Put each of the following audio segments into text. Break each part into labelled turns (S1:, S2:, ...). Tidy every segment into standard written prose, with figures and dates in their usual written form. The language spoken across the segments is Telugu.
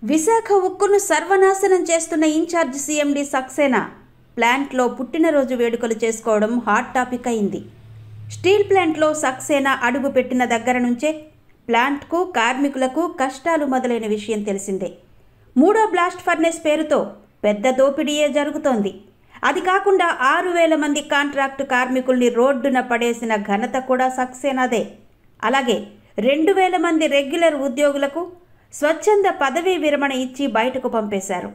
S1: విశాఖ ఉక్కును సర్వనాశనం చేస్తున్న ఇన్ఛార్జ్ సీఎండీ సక్సేనా ప్లాంట్లో పుట్టినరోజు వేడుకలు చేసుకోవడం హాట్ టాపిక్ అయింది. స్టీల్ ప్లాంట్లో సక్సేనా అడుగు పెట్టిన దగ్గర నుంచే ప్లాంట్కు కార్మికులకు కష్టాలు మొదలైన విషయం తెలిసిందే. 3వ బ్లాస్ట్ ఫర్నేస్ పేరుతో పెద్ద దోపిడీయే జరుగుతోంది. అది కాకుండా 6,000 మంది కాంట్రాక్టు కార్మికుల్ని రోడ్డున పడేసిన ఘనత కూడా సక్సేనాదే. అలాగే 2,000 మంది రెగ్యులర్ ఉద్యోగులకు స్వచ్ఛంద పదవీ విరమణ ఇచ్చి బయటకు పంపేశారు.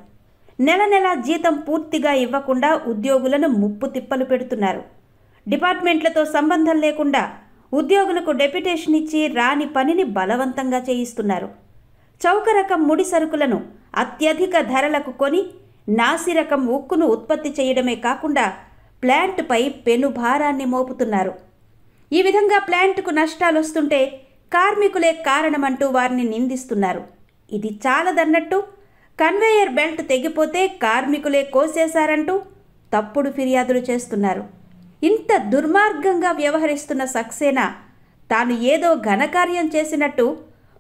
S1: నెల నెలా జీతం పూర్తిగా ఇవ్వకుండా ఉద్యోగులను ముప్పు తిప్పలు పెడుతున్నారు. డిపార్ట్మెంట్లతో సంబంధం లేకుండా ఉద్యోగులకు డెప్యుటేషన్ ఇచ్చి రాని పనిని బలవంతంగా చేయిస్తున్నారు. చౌక రకం ముడి సరుకులను అత్యధిక ధరలకు కొని నాసిరకం ఉక్కును ఉత్పత్తి చేయడమే కాకుండా ప్లాంట్పై పెనుభారాన్ని మోపుతున్నారు. ఈ విధంగా ప్లాంట్కు నష్టాలు వస్తుంటే కార్మికులే కారణమంటూ వారిని నిందిస్తున్నారు. ఇది చాలదన్నట్టు కన్వేయర్ బెల్ట్ తెగిపోతే కార్మికులే కోసేశారంటూ తప్పుడు ఫిర్యాదులు చేస్తున్నారు. ఇంత దుర్మార్గంగా వ్యవహరిస్తున్న సక్సేనా తాను ఏదో ఘనకార్యం చేసినట్టు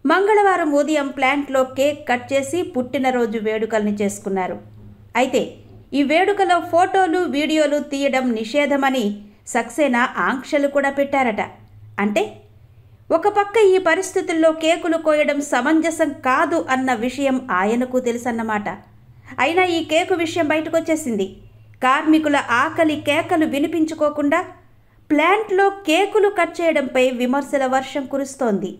S1: మంగళవారం ఉదయం ప్లాంట్లో కేక్ కట్ చేసి పుట్టినరోజు వేడుకల్ని చేసుకున్నారు. అయితే ఈ వేడుకలో ఫోటోలు వీడియోలు తీయడం నిషేధమని సక్సేనా ఆంక్షలు కూడా పెట్టారట. అంటే ఒక పక్క ఈ పరిస్థితుల్లో కేకులు కోయడం సమంజసం కాదు అన్న విషయం ఆయనకు తెలుసన్నమాట. అయినా ఈ కేకు విషయం బయటకొచ్చేసింది. కార్మికుల ఆకలి కేకలు వినిపించుకోకుండా ప్లాంట్లో కేకులు కట్ చేయడంపై విమర్శల వర్షం కురుస్తోంది.